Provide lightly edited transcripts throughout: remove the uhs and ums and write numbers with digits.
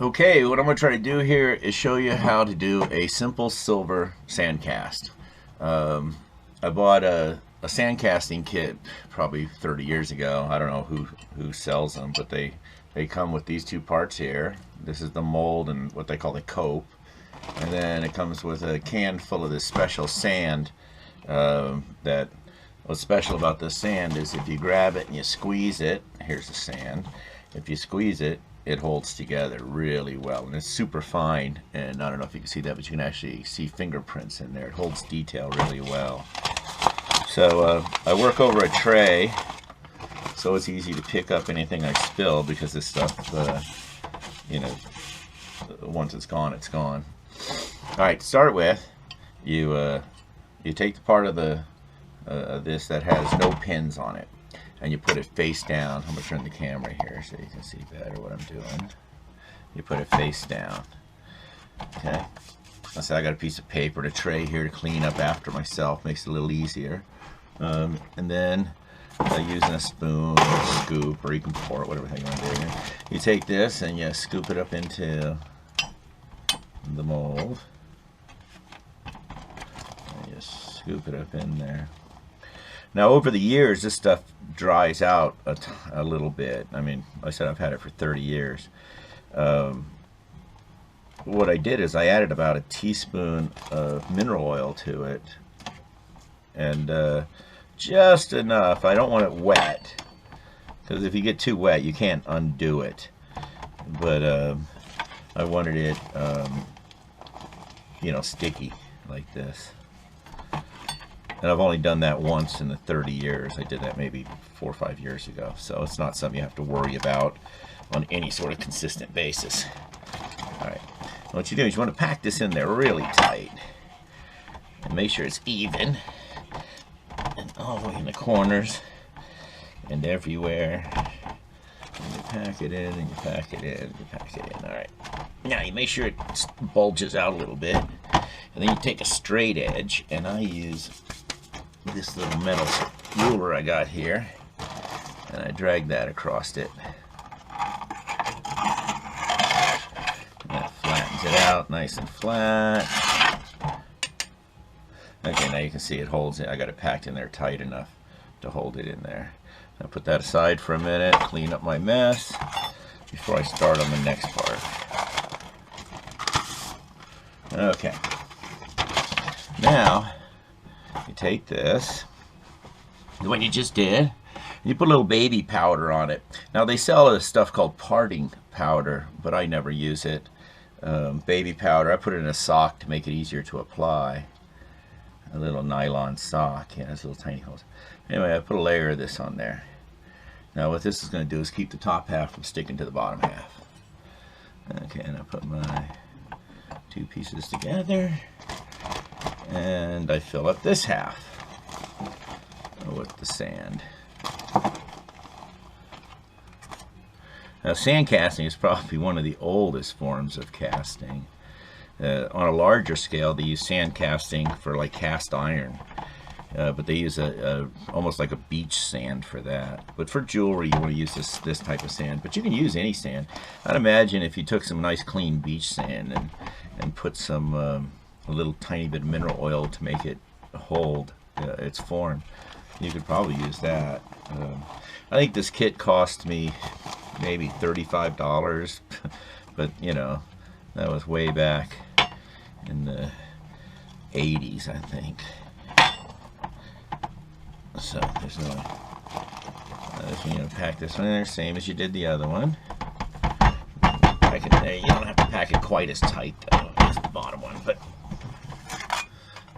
Okay, what I'm going to try to do here is show you how to do a simple silver sand cast. I bought a sand casting kit probably 30 years ago. I don't know who sells them, but they come with these two parts here. This is the mold and what they call the cope. And then it comes with a can full of this special sand. That what's special about this sand is if you grab it and you squeeze it, here's the sand. If you squeeze it, it holds together really well, and it's super fine. And I don't know if you can see that, but you can actually see fingerprints in there. It holds detail really well. So I work over a tray, so it's easy to pick up anything I spill, because this stuff, once it's gone, it's gone. All right, to start with, you take the part of the this that has no pins on it, and you put it face down. I'm going to turn the camera here so you can see better what I'm doing. You put it face down. Okay. So I got a piece of paper and a tray here to clean up after myself. Makes it a little easier. And then using a spoon or a scoop, or you can pour it, whatever you want to do. You take this and you scoop it up into the mold. And you scoop it up in there. Now, over the years, this stuff dries out a little bit. I mean, like I said, I've had it for 30 years. What I did is I added about a teaspoon of mineral oil to it, and just enough. I don't want it wet, because if you get too wet, you can't undo it. But I wanted it, sticky like this. And I've only done that once in the 30 years. I did that maybe 4 or 5 years ago. So it's not something you have to worry about on any sort of consistent basis. All right. What you do is you want to pack this in there really tight. And make sure it's even. And all the way in the corners. And everywhere. And you pack it in, and you pack it in, and you pack it in. All right. Now you make sure it bulges out a little bit. And then you take a straight edge, and I use this little metal ruler I got here, and I drag that across it. And that flattens it out nice and flat. Okay, now you can see it holds it. I got it packed in there tight enough to hold it in there. I'll put that aside for a minute, clean up my mess before I start on the next part. Okay. Now, you take this, the one you just did, and you put a little baby powder on it. Now, they sell this stuff called parting powder, but I never use it. Baby powder, I put it in a sock to make it easier to apply. A little nylon sock, yeah, it's little tiny holes. Anyway, I put a layer of this on there. Now, what this is going to do is keep the top half from sticking to the bottom half. Okay, and I put my two pieces together. And I fill up this half with the sand. Now, sand casting is probably one of the oldest forms of casting. On a larger scale, they use sand casting for like cast iron, but they use almost like a beach sand for that. But for jewelry, you want to use this type of sand. But you can use any sand. I'd imagine if you took some nice clean beach sand and put some a little tiny bit of mineral oil to make it hold its form, you could probably use that. I think this kit cost me maybe $35, but that was way back in the 80s, I think. So there's no pack this one in there, same as you did the other one. Pack it there. You don't have to pack it quite as tight though as the bottom one, but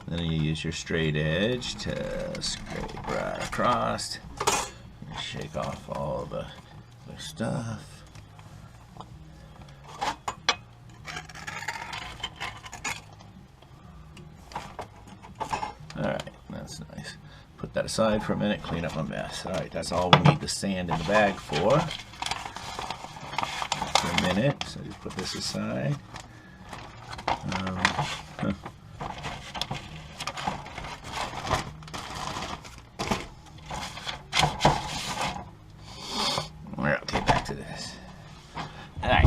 then you use your straight edge to scrape right across. Shake off all the stuff. Alright, that's nice. Put that aside for a minute, clean up my mess. Alright, that's all we need the sand in the bag for a minute. So just put this aside. Okay, back to this. Alright.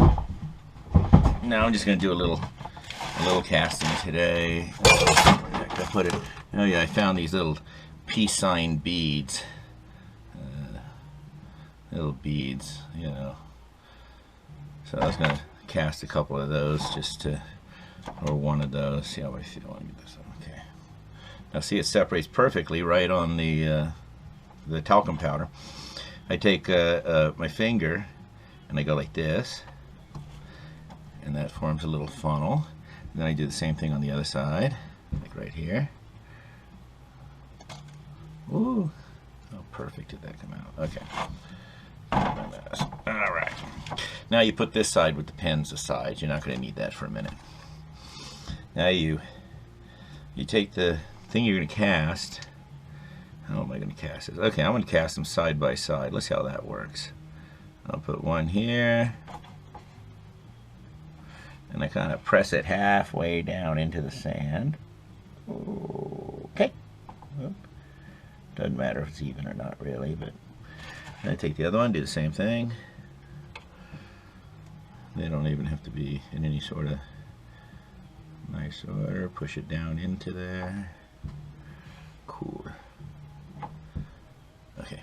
now I'm just going to do a little casting today. Where the heck I put it? Oh yeah, I found these little peace sign beads. Little beads, you know. So I was going to cast a couple of those just to, or one of those. See how I feel. I want to get this one. Okay. Now see, it separates perfectly right on the talcum powder. I take my finger and I go like this, and that forms a little funnel. And then I do the same thing on the other side, like right here. Ooh, how perfect did that come out? Okay. All right. Now you put this side with the pens aside. You're not going to need that for a minute. Now you take the thing you're going to cast. How am I going to cast this? Okay, I'm going to cast them side by side. Let's see how that works. I'll put one here, and I kind of press it halfway down into the sand. Okay. Doesn't matter if it's even or not really, but I take the other one, do the same thing. They don't even have to be in any sort of nice order. Push it down into there. Cool. Okay.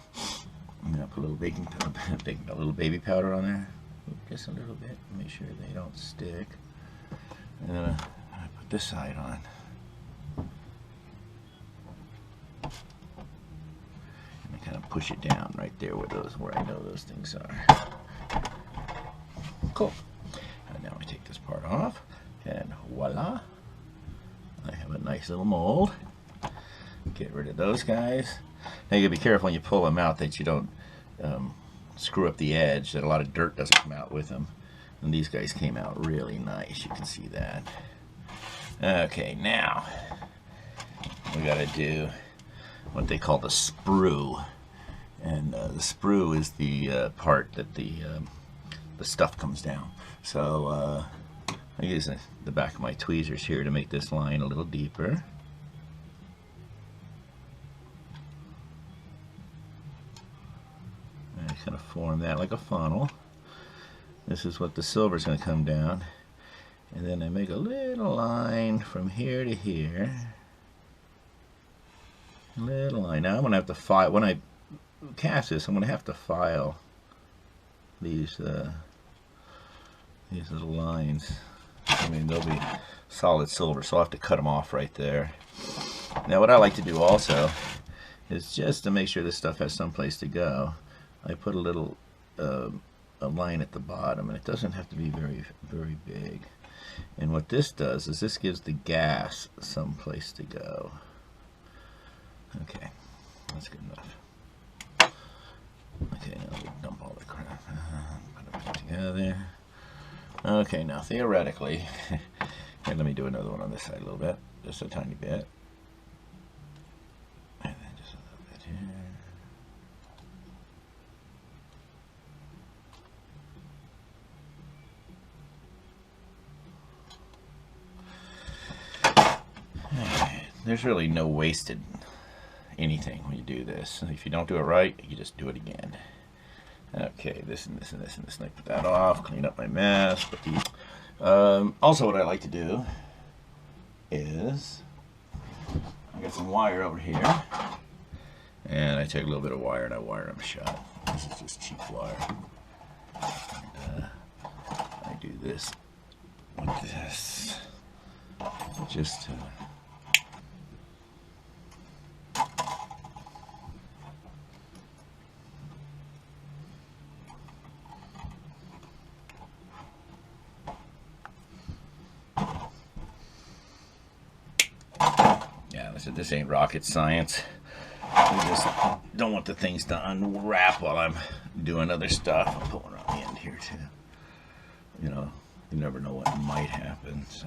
I'm gonna put a little a little baby powder on there, just a little bit. Make sure they don't stick. And then I put this side on. Kind of push it down right there where I know those things are. Cool. And now I take this part off, and voila, I have a nice little mold. Get rid of those guys. Now you gotta be careful when you pull them out that you don't screw up the edge, that a lot of dirt doesn't come out with them. And these guys came out really nice. You can see that. Okay, now we gotta do what they call the sprue. And the sprue is the part that the stuff comes down. So I use the back of my tweezers here to make this line a little deeper. And I kind of form that like a funnel. This is what the silver is going to come down. And then I make a little line from here to here. Little line. Now I'm going to have to file, when I cast this, I'm going to have to file these little lines. I mean, they'll be solid silver, so I'll have to cut them off right there. Now what I like to do also is, just to make sure this stuff has some place to go, I put a little a line at the bottom, and it doesn't have to be very, very big. And what this does is this gives the gas some place to go. Okay, that's good enough. Okay, now we dump all the crap. Put it back together. Okay, now theoretically, here, let me do another one on this side a little bit, just a tiny bit. And then just a little bit here. Okay. There's really no wasted anything when you do this. If you don't do it right, you just do it again. Okay, this and this and this and this. And I put that off, clean up my mess. Put these. Also, what I like to do is, I got some wire over here, and I take a little bit of wire and I wire them shut. This is just cheap wire. And, I do this with this, just to. This ain't rocket science. I just don't want the things to unwrap while I'm doing other stuff. I'll put one on the end here too. You know, you never know what might happen. So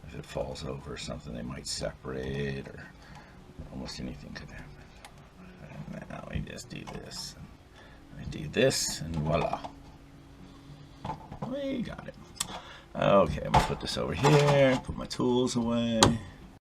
if it falls over or something, they might separate, or almost anything could happen. And now I just do this. I do this, and voila. We got it. Okay, I'm gonna put this over here, put my tools away.